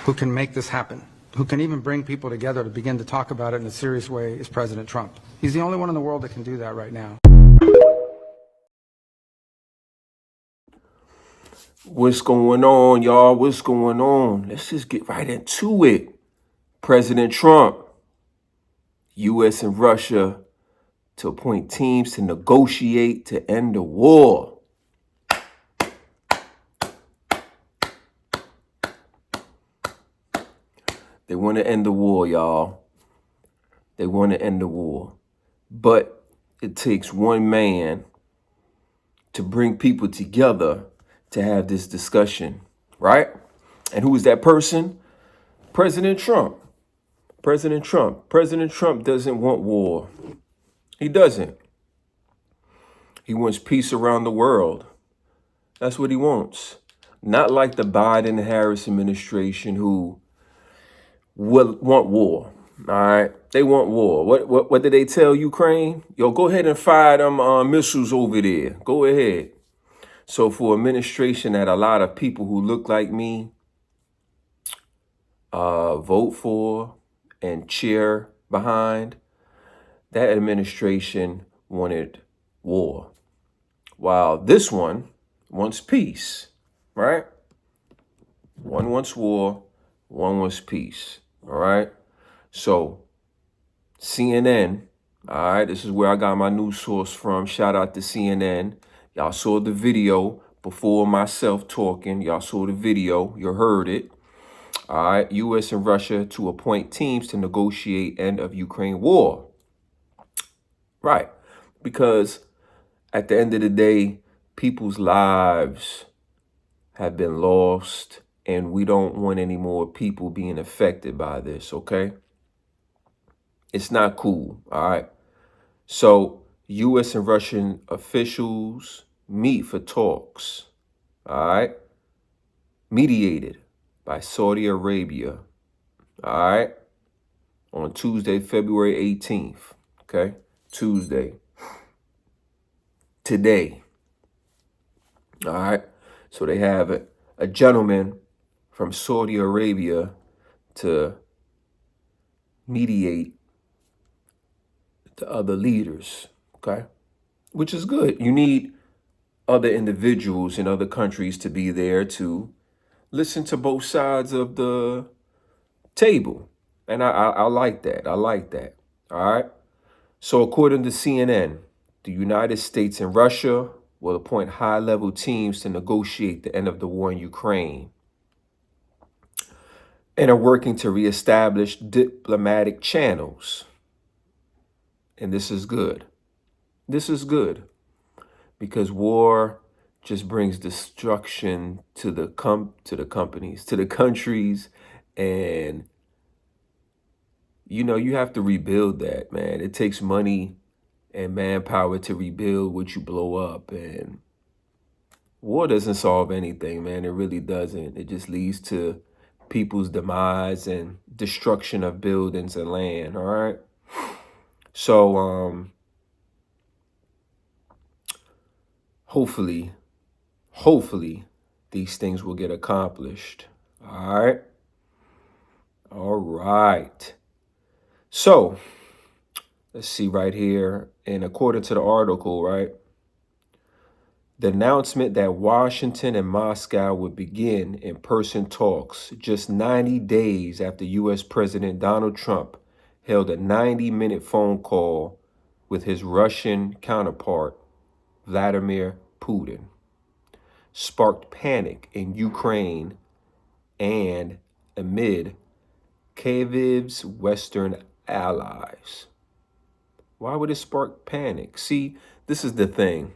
who can make this happen, who can even bring people together to begin to talk about it in a serious way, is President Trump. He's the only one in the world that can do that right now. What's going on, y'all? What's going on? Let's just get right into it. President Trump, U.S. and Russia to appoint teams to negotiate to end the war. They want to end the war, y'all. They want to end the war. But it takes one man to bring people together to have this discussion, right? And who is that person? President Trump. President Trump. President Trump doesn't want war. He doesn't. He wants peace around the world. That's what he wants. Not like the Biden-Harris administration who will want war. All right, they want war. What did they tell Ukraine? Yo, go ahead and fire them missiles over there. Go ahead. So for administration that a lot of people who look like me vote for and cheer behind, that administration wanted war, while this one wants peace, right? One wants war, one wants peace, all right? So CNN, all right, this is where I got my news source from. Shout out to CNN. Y'all saw the video before myself talking. Y'all saw the video. You heard it. All right, U.S. and Russia to appoint teams to negotiate end of Ukraine war. Right, because at the end of the day, people's lives have been lost, and we don't want any more people being affected by this, okay? It's not cool, all right? So U.S. and Russian officials meet for talks, all right? Mediated by Saudi Arabia, all right? On Tuesday, February 18th, okay? Tuesday. Today, all right? So they have a gentleman from Saudi Arabia to mediate the other leaders, okay? Which is good. You need other individuals in other countries to be there to listen to both sides of the table. And I like that. I like that. All right. So according to CNN, the United States and Russia will appoint high-level teams to negotiate the end of the war in Ukraine and are working to reestablish diplomatic channels. And this is good. This is good because war just brings destruction to the companies, to the countries, and you have to rebuild that, man. It takes money and manpower to rebuild what you blow up, and war doesn't solve anything, man. It really doesn't. It just leads to people's demise and destruction of buildings and land, all right? So hopefully these things will get accomplished. All right. So let's see right here. And according to the article, right, the announcement that Washington and Moscow would begin in-person talks just 90 days after U.S. President Donald Trump held a 90-minute phone call with his Russian counterpart, Vladimir Putin, sparked panic in Ukraine and amid Kyiv's Western allies. Why would it spark panic? See, this is the thing.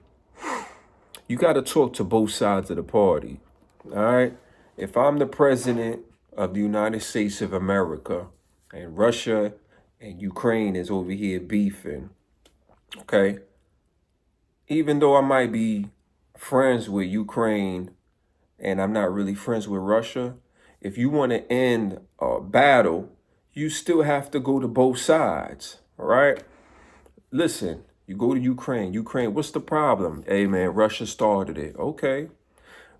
You got to talk to both sides of the party, all right? If I'm the president of the United States of America and Russia and Ukraine is over here beefing, okay? Even though I might be friends with Ukraine and I'm not really friends with Russia, if you want to end a battle, you still have to go to both sides, all right? Listen, you go to Ukraine. Ukraine, what's the problem? Hey, man, Russia started it. Okay.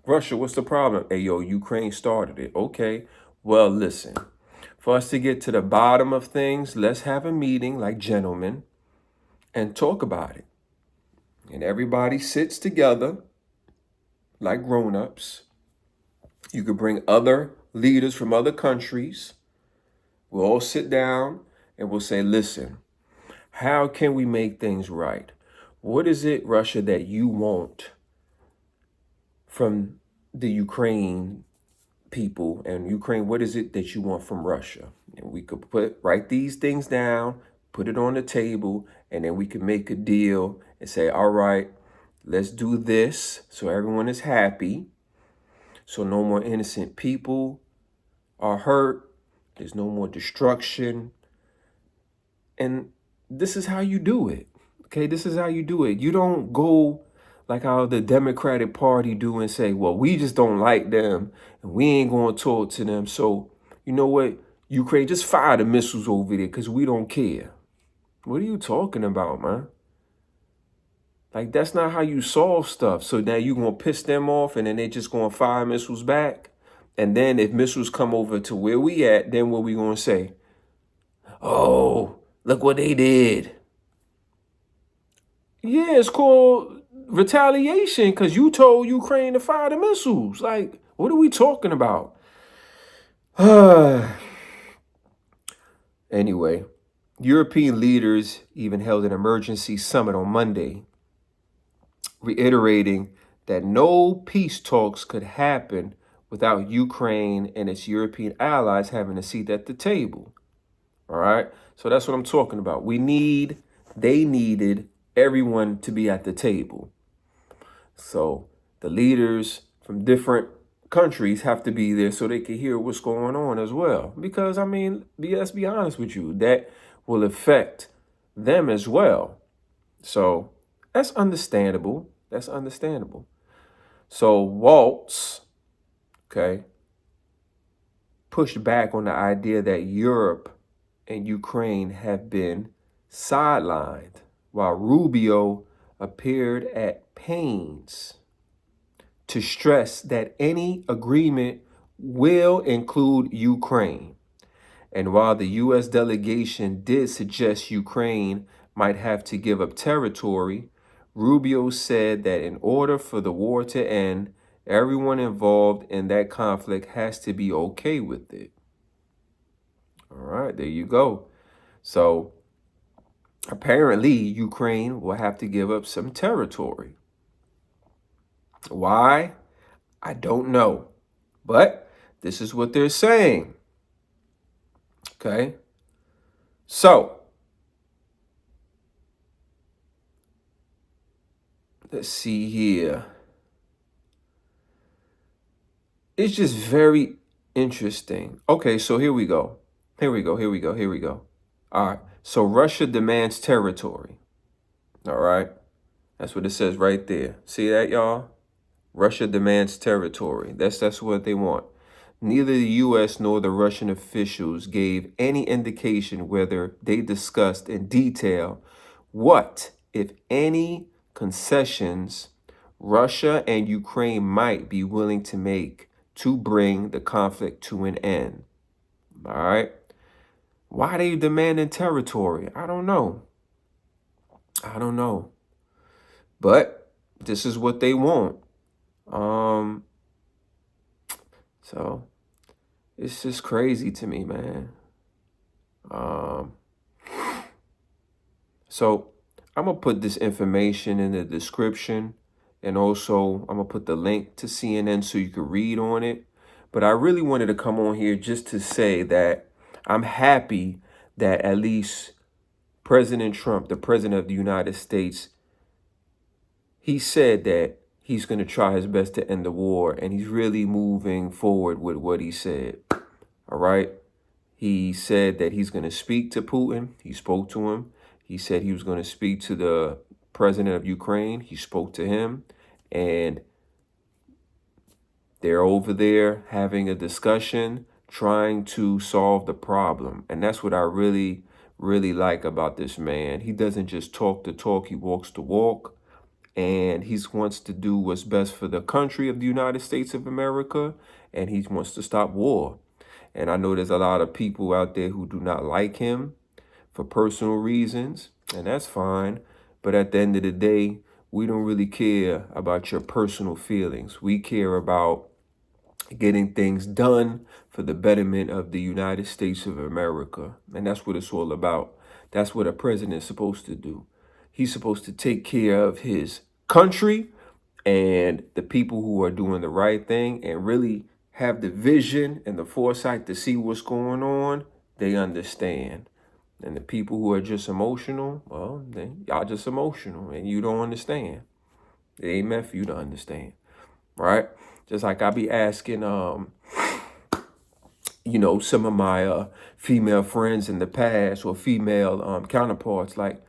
Russia, what's the problem? Hey, yo, Ukraine started it. Okay. Well, listen, for us to get to the bottom of things, let's have a meeting like gentlemen and talk about it. And everybody sits together like grown-ups. You could bring other leaders from other countries. We'll all sit down and we'll say, listen, how can we make things right? What is it, Russia, that you want from the Ukraine people? And Ukraine, what is it that you want from Russia? And we could write these things down, put it on the table, and then we could make a deal and say, all right, let's do this so everyone is happy. So no more innocent people are hurt. There's no more destruction. And this is how you do it. Okay, this is how you do it. You don't go like how the Democratic Party do and say, well, we just don't like them and we ain't going to talk to them. So, you know what? Ukraine, just fire the missiles over there because we don't care. What are you talking about, man? Like, that's not how you solve stuff. So now you're going to piss them off and then they just going to fire missiles back. And then if missiles come over to where we at, then what we going to say? Oh, look what they did. Yeah, it's called retaliation because you told Ukraine to fire the missiles. Like, what are we talking about? Anyway, European leaders even held an emergency summit on Monday, reiterating that no peace talks could happen without Ukraine and its European allies having a seat at the table. All right. So that's what I'm talking about. They needed everyone to be at the table. So the leaders from different countries have to be there so they can hear what's going on as well. Because, I mean, let's be honest with you, that will affect them as well. So that's understandable. That's understandable. So Waltz, okay, pushed back on the idea that Europe and Ukraine have been sidelined, while Rubio appeared at pains to stress that any agreement will include Ukraine. And while the U.S. delegation did suggest Ukraine might have to give up territory, Rubio said that in order for the war to end, everyone involved in that conflict has to be okay with it. All right, there you go. So apparently, Ukraine will have to give up some territory. Why? I don't know. But this is what they're saying. Okay. So let's see here. It's just very interesting. Okay, so here we go. Here we go. All right. So Russia demands territory. All right. That's what it says right there. See that, y'all? Russia demands territory. That's what they want. Neither the U.S. nor the Russian officials gave any indication whether they discussed in detail what, if any, concessions Russia and Ukraine might be willing to make to bring the conflict to an end. All right. Why are they demanding territory? I don't know. But this is what they want. So it's just crazy to me, man. So I'm gonna put this information in the description, and also I'm gonna put the link to CNN so you can read on it. But I really wanted to come on here just to say that I'm happy that at least President Trump, the president of the United States, he said that he's going to try his best to end the war, and he's really moving forward with what he said. All right. He said that he's going to speak to Putin. He spoke to him. He said he was going to speak to the president of Ukraine. He spoke to him, and they're over there having a discussion, trying to solve the problem. And that's what I really, really like about this man. He doesn't just talk the talk, he walks the walk. And he wants to do what's best for the country of the United States of America, and he wants to stop war. And I know there's a lot of people out there who do not like him for personal reasons, and that's fine. But at the end of the day, we don't really care about your personal feelings. We care about getting things done for the betterment of the United States of America. And that's what it's all about. That's what a president is supposed to do. He's supposed to take care of his country and the people who are doing the right thing and really have the vision and the foresight to see what's going on. They understand. And the people who are just emotional, well, y'all just emotional and you don't understand. It ain't meant for you to understand, right? Just like I be asking, some of my female friends in the past or female counterparts, like,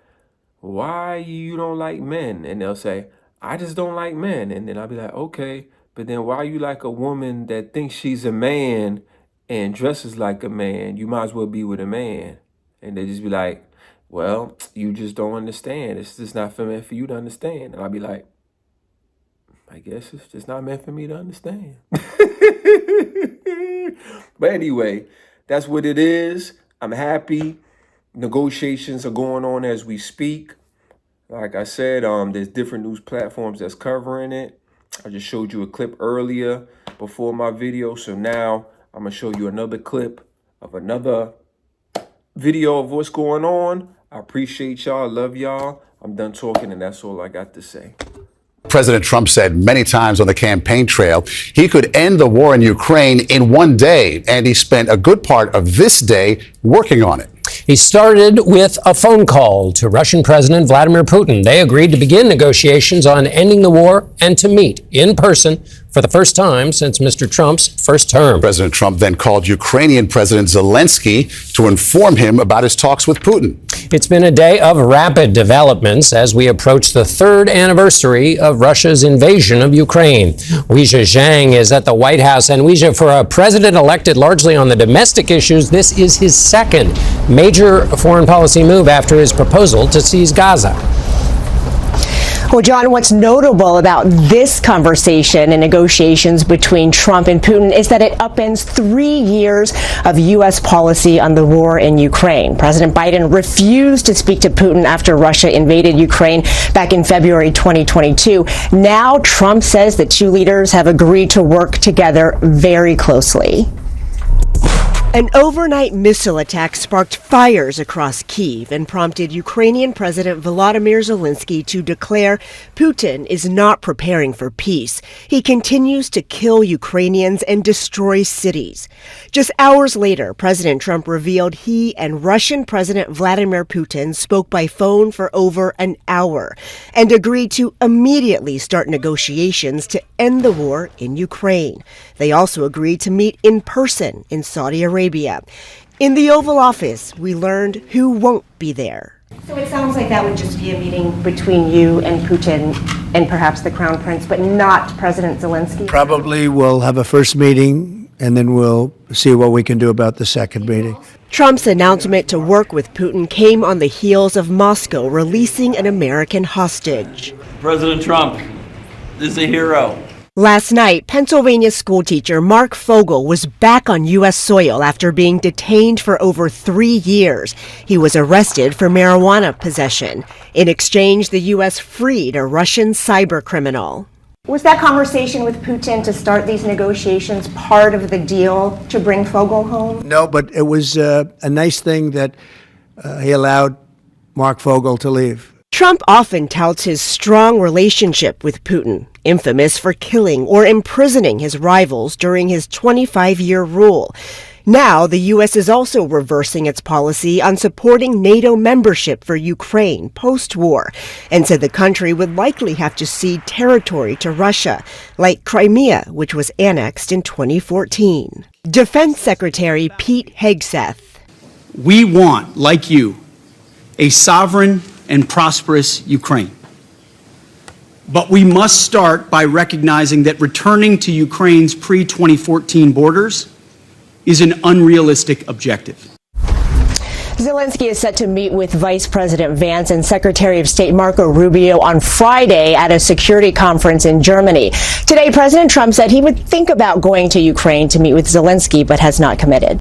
why you don't like men? And they'll say, I just don't like men. And then I'll be like, okay, but then why you like a woman that thinks she's a man and dresses like a man? You might as well be with a man. And they just be like, well, you just don't understand. It's just not meant for you to understand. And I'll be like, I guess it's just not meant for me to understand. But anyway, that's what it is. I'm happy. Negotiations are going on as we speak. Like I said, there's different news platforms that's covering it. I just showed you a clip earlier before my video. So now I'm going to show you another clip of another video of what's going on. I appreciate y'all. I love y'all. I'm done talking, and that's all I got to say. President Trump said many times on the campaign trail he could end the war in Ukraine in one day, and he spent a good part of this day working on it. He started with a phone call to Russian President Vladimir Putin. They agreed to begin negotiations on ending the war and to meet in person for the first time since Mr. Trump's first term. President Trump then called Ukrainian President Zelensky to inform him about his talks with Putin. It's been a day of rapid developments as we approach the third anniversary of Russia's invasion of Ukraine. Weijia Zhang is at the White House. And Weijia, for a president elected largely on the domestic issues, this is his second major foreign policy move after his proposal to seize Gaza. Well, John, what's notable about this conversation and negotiations between Trump and Putin is that it upends 3 years of U.S. policy on the war in Ukraine. President Biden refused to speak to Putin after Russia invaded Ukraine back in February 2022. Now Trump says the two leaders have agreed to work together very closely. An overnight missile attack sparked fires across Kyiv and prompted Ukrainian President Volodymyr Zelensky to declare Putin is not preparing for peace. He continues to kill Ukrainians and destroy cities. Just hours later, President Trump revealed he and Russian President Vladimir Putin spoke by phone for over an hour and agreed to immediately start negotiations to end the war in Ukraine. They also agreed to meet in person in Saudi Arabia. In the Oval Office, we learned who won't be there. So it sounds like that would just be a meeting between you and Putin and perhaps the Crown Prince, but not President Zelensky? Probably we'll have a first meeting, and then we'll see what we can do about the second meeting. Trump's announcement to work with Putin came on the heels of Moscow releasing an American hostage. President Trump is a hero. Last night, Pennsylvania schoolteacher Marc Fogel was back on U.S. soil after being detained for over 3 years. He was arrested for marijuana possession. In exchange, the U.S. freed a Russian cyber criminal. Was that conversation with Putin to start these negotiations part of the deal to bring Fogel home? No, but it was a nice thing that he allowed Marc Fogel to leave. Trump often touts his strong relationship with Putin, infamous for killing or imprisoning his rivals during his 25-year rule. Now, the U.S. is also reversing its policy on supporting NATO membership for Ukraine post-war, and said the country would likely have to cede territory to Russia, like Crimea, which was annexed in 2014. Defense Secretary Pete Hegseth. We want, like you, a sovereign and prosperous Ukraine. But we must start by recognizing that returning to Ukraine's pre-2014 borders is an unrealistic objective. Zelensky is set to meet with Vice President Vance and Secretary of State Marco Rubio on Friday at a security conference in Germany. Today, President Trump said he would think about going to Ukraine to meet with Zelensky, but has not committed.